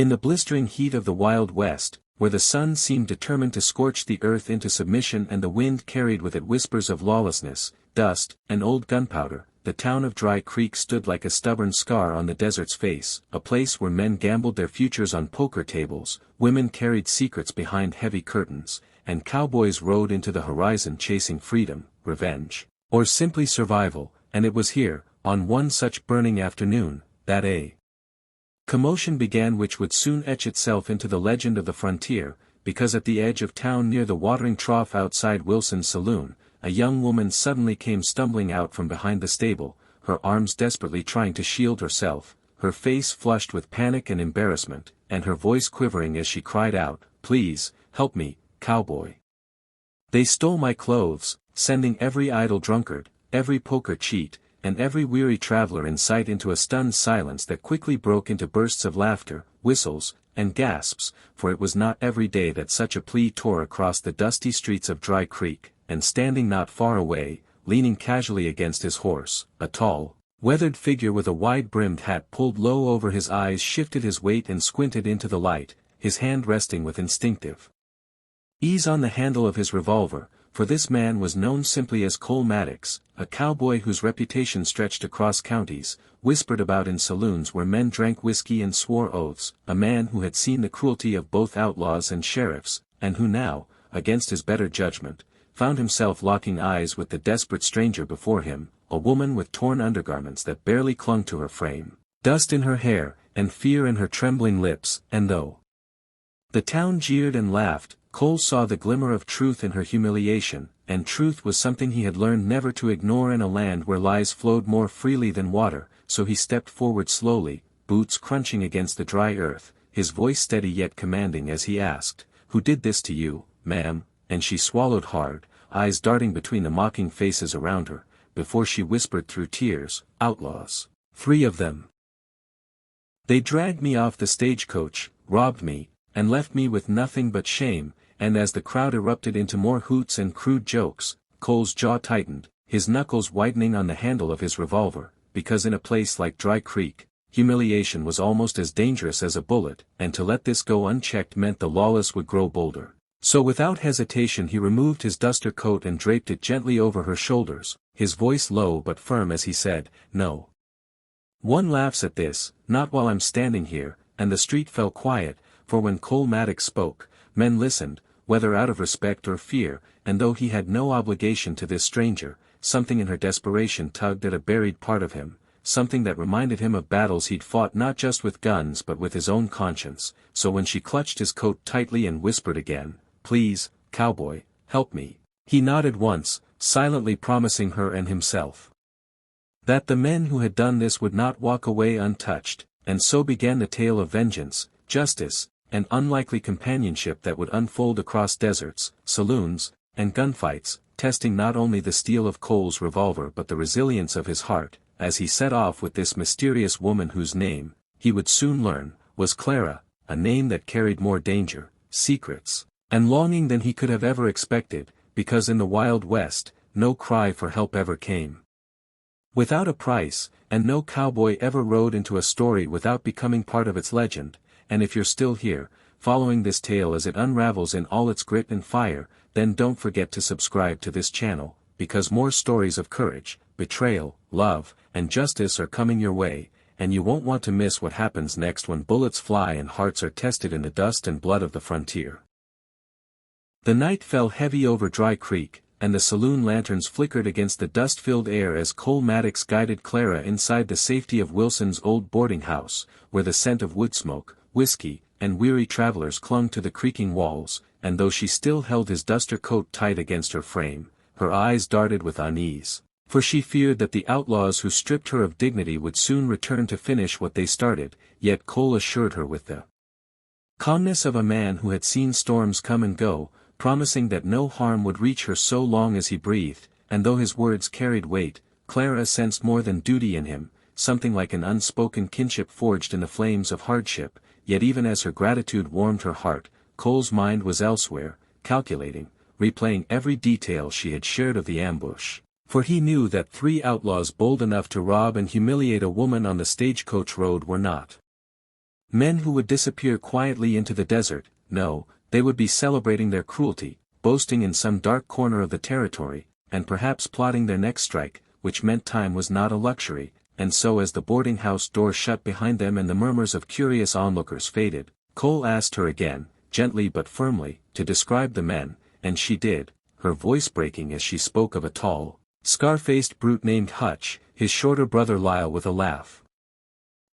In the blistering heat of the Wild West, where the sun seemed determined to scorch the earth into submission and the wind carried with it whispers of lawlessness, dust, and old gunpowder, the town of Dry Creek stood like a stubborn scar on the desert's face, a place where men gambled their futures on poker tables, women carried secrets behind heavy curtains, and cowboys rode into the horizon chasing freedom, revenge, or simply survival, and it was here, on one such burning afternoon, that a commotion began which would soon etch itself into the legend of the frontier, because at the edge of town near the watering trough outside Wilson's saloon, a young woman suddenly came stumbling out from behind the stable, her arms desperately trying to shield herself, her face flushed with panic and embarrassment, and her voice quivering as she cried out, "Please, help me, cowboy. They stole my clothes, sending every idle drunkard, every poker cheat, and every weary traveler in sight into a stunned silence that quickly broke into bursts of laughter, whistles, and gasps, for it was not every day that such a plea tore across the dusty streets of Dry Creek, and standing not far away, leaning casually against his horse, a tall, weathered figure with a wide-brimmed hat pulled low over his eyes shifted his weight and squinted into the light, his hand resting with instinctive ease on the handle of his revolver, for this man was known simply as Cole Maddox, a cowboy whose reputation stretched across counties, whispered about in saloons where men drank whiskey and swore oaths, a man who had seen the cruelty of both outlaws and sheriffs, and who now, against his better judgment, found himself locking eyes with the desperate stranger before him, a woman with torn undergarments that barely clung to her frame, dust in her hair, and fear in her trembling lips, and though the town jeered and laughed, Cole saw the glimmer of truth in her humiliation, and truth was something he had learned never to ignore in a land where lies flowed more freely than water, so he stepped forward slowly, boots crunching against the dry earth, his voice steady yet commanding as he asked, "Who did this to you, ma'am?" And she swallowed hard, eyes darting between the mocking faces around her, before she whispered through tears, "Outlaws. 3 of them. They dragged me off the stagecoach, robbed me, and left me with nothing but shame." And as the crowd erupted into more hoots and crude jokes, Cole's jaw tightened, his knuckles whitening on the handle of his revolver, because in a place like Dry Creek, humiliation was almost as dangerous as a bullet, and to let this go unchecked meant the lawless would grow bolder. So without hesitation he removed his duster coat and draped it gently over her shoulders, his voice low but firm as he said, "No one laughs at this, not while I'm standing here," and the street fell quiet, for when Cole Maddox spoke, men listened, whether out of respect or fear, and though he had no obligation to this stranger, something in her desperation tugged at a buried part of him, something that reminded him of battles he'd fought not just with guns but with his own conscience, so when she clutched his coat tightly and whispered again, "Please, cowboy, help me," he nodded once, silently promising her and himself that the men who had done this would not walk away untouched, and so began the tale of vengeance, justice, and unlikely companionship that would unfold across deserts, saloons, and gunfights, testing not only the steel of Cole's revolver but the resilience of his heart, as he set off with this mysterious woman whose name, he would soon learn, was Clara, a name that carried more danger, secrets, and longing than he could have ever expected, because in the Wild West, no cry for help ever came without a price, and no cowboy ever rode into a story without becoming part of its legend. And if you're still here, following this tale as it unravels in all its grit and fire, then don't forget to subscribe to this channel, because more stories of courage, betrayal, love, and justice are coming your way, and you won't want to miss what happens next when bullets fly and hearts are tested in the dust and blood of the frontier. The night fell heavy over Dry Creek, and the saloon lanterns flickered against the dust-filled air as Cole Maddox guided Clara inside the safety of Wilson's old boarding house, where the scent of wood smoke, whiskey, and weary travelers clung to the creaking walls, and though she still held his duster coat tight against her frame, her eyes darted with unease, for she feared that the outlaws who stripped her of dignity would soon return to finish what they started, yet Cole assured her with the calmness of a man who had seen storms come and go, promising that no harm would reach her so long as he breathed, and though his words carried weight, Clara sensed more than duty in him, something like an unspoken kinship forged in the flames of hardship. Yet even as her gratitude warmed her heart, Cole's mind was elsewhere, calculating, replaying every detail she had shared of the ambush, for he knew that 3 outlaws bold enough to rob and humiliate a woman on the stagecoach road were not Men who would disappear quietly into the desert, no, they would be celebrating their cruelty, boasting in some dark corner of the territory, and perhaps plotting their next strike, which meant time was not a luxury, and so as the boarding house door shut behind them and the murmurs of curious onlookers faded, Cole asked her again, gently but firmly, to describe the men, and she did, her voice breaking as she spoke of a tall, scar-faced brute named Hutch, his shorter brother Lyle with a laugh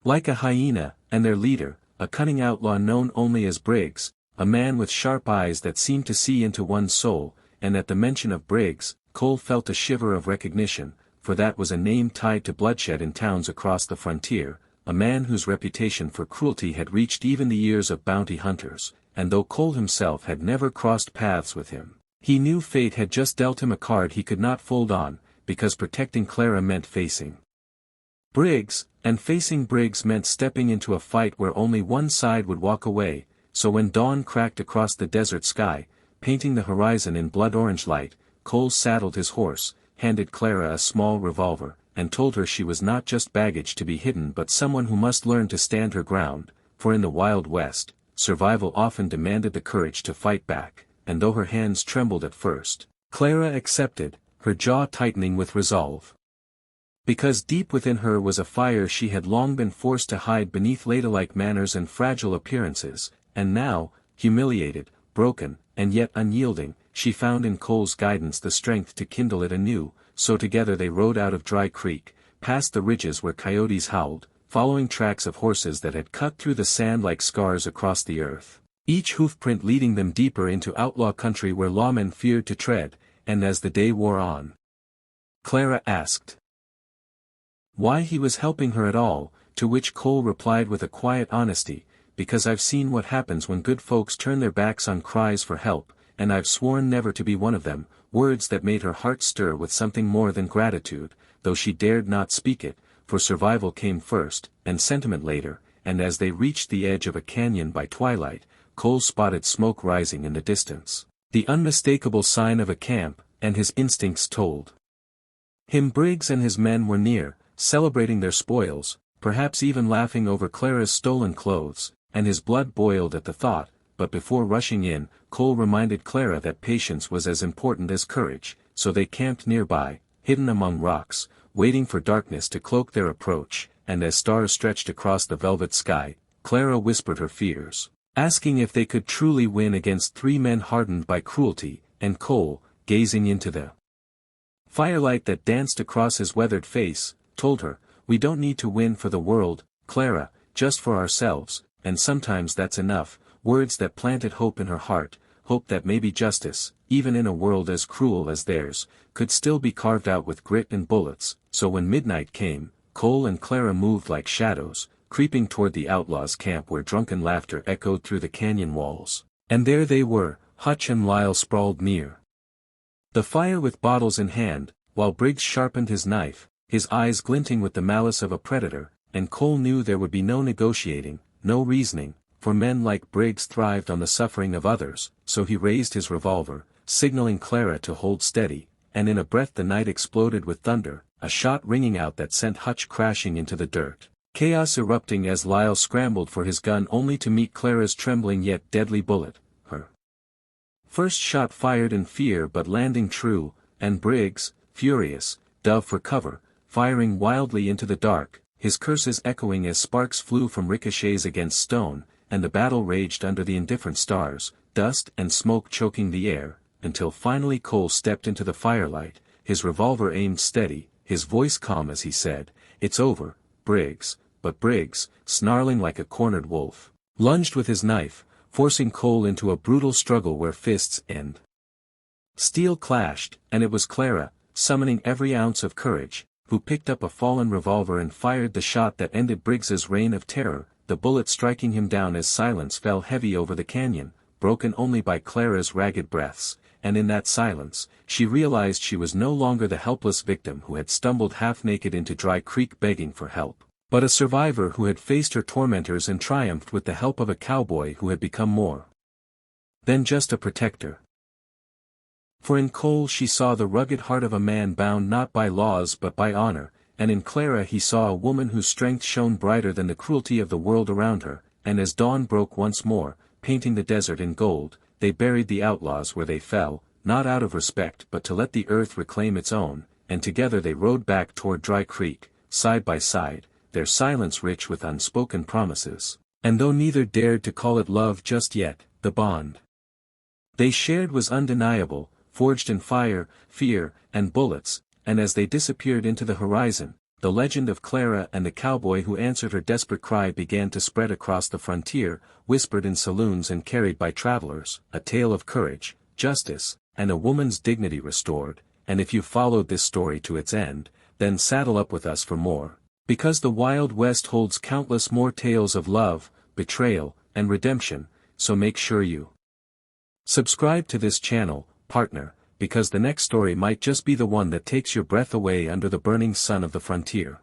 like a hyena, and their leader, a cunning outlaw known only as Briggs, a man with sharp eyes that seemed to see into one's soul, and at the mention of Briggs, Cole felt a shiver of recognition, for that was a name tied to bloodshed in towns across the frontier, a man whose reputation for cruelty had reached even the ears of bounty hunters, and though Cole himself had never crossed paths with him, he knew fate had just dealt him a card he could not fold on, because protecting Clara meant facing Briggs, and facing Briggs meant stepping into a fight where only one side would walk away, so when dawn cracked across the desert sky, painting the horizon in blood-orange light, Cole saddled his horse, handed Clara a small revolver, and told her she was not just baggage to be hidden but someone who must learn to stand her ground, for in the Wild West, survival often demanded the courage to fight back, and though her hands trembled at first, Clara accepted, her jaw tightening with resolve. Because deep within her was a fire she had long been forced to hide beneath ladylike manners and fragile appearances, and now, humiliated, broken, and yet unyielding, she found in Cole's guidance the strength to kindle it anew, so together they rode out of Dry Creek, past the ridges where coyotes howled, following tracks of horses that had cut through the sand like scars across the earth, each hoofprint leading them deeper into outlaw country where lawmen feared to tread, and as the day wore on, Clara asked why he was helping her at all, to which Cole replied with a quiet honesty, because I've seen what happens when good folks turn their backs on cries for help, and I've sworn never to be one of them, words that made her heart stir with something more than gratitude, though she dared not speak it, for survival came first, and sentiment later, and as they reached the edge of a canyon by twilight, Cole spotted smoke rising in the distance, the unmistakable sign of a camp, and his instincts told him Briggs and his men were near, celebrating their spoils, perhaps even laughing over Clara's stolen clothes, and his blood boiled at the thought, but before rushing in, Cole reminded Clara that patience was as important as courage, so they camped nearby, hidden among rocks, waiting for darkness to cloak their approach, and as stars stretched across the velvet sky, Clara whispered her fears, asking if they could truly win against three men hardened by cruelty, and Cole, gazing into the firelight that danced across his weathered face, told her, we don't need to win for the world, Clara, just for ourselves, and sometimes that's enough, words that planted hope in her heart, hope that maybe justice, even in a world as cruel as theirs, could still be carved out with grit and bullets, so when midnight came, Cole and Clara moved like shadows, creeping toward the outlaws' camp where drunken laughter echoed through the canyon walls, and there they were, Hutch and Lyle sprawled near the fire with bottles in hand, while Briggs sharpened his knife, his eyes glinting with the malice of a predator, and Cole knew there would be no negotiating, no reasoning, for men like Briggs thrived on the suffering of others, so he raised his revolver, signaling Clara to hold steady, and in a breath the night exploded with thunder, a shot ringing out that sent Hutch crashing into the dirt, chaos erupting as Lyle scrambled for his gun only to meet Clara's trembling yet deadly bullet, her first shot fired in fear but landing true, and Briggs, furious, dove for cover, firing wildly into the dark, his curses echoing as sparks flew from ricochets against stone, and the battle raged under the indifferent stars, dust and smoke choking the air, until finally Cole stepped into the firelight, his revolver aimed steady, his voice calm as he said, "It's over, Briggs," but Briggs, snarling like a cornered wolf, lunged with his knife, forcing Cole into a brutal struggle where fists and steel clashed, and it was Clara, summoning every ounce of courage, who picked up a fallen revolver and fired the shot that ended Briggs's reign of terror, the bullet striking him down as silence fell heavy over the canyon, broken only by Clara's ragged breaths, and in that silence, she realized she was no longer the helpless victim who had stumbled half-naked into Dry Creek begging for help, but a survivor who had faced her tormentors and triumphed with the help of a cowboy who had become more than just a protector. For in Cole she saw the rugged heart of a man bound not by laws but by honor, and in Clara he saw a woman whose strength shone brighter than the cruelty of the world around her, and as dawn broke once more, painting the desert in gold, they buried the outlaws where they fell, not out of respect but to let the earth reclaim its own, and together they rode back toward Dry Creek, side by side, their silence rich with unspoken promises. And though neither dared to call it love just yet, the bond they shared was undeniable, forged in fire, fear, and bullets, and as they disappeared into the horizon, the legend of Clara and the cowboy who answered her desperate cry began to spread across the frontier, whispered in saloons and carried by travelers, a tale of courage, justice, and a woman's dignity restored. And if you followed this story to its end, then saddle up with us for more, because the Wild West holds countless more tales of love, betrayal, and redemption, so make sure you subscribe to this channel, partner, because the next story might just be the one that takes your breath away under the burning sun of the frontier.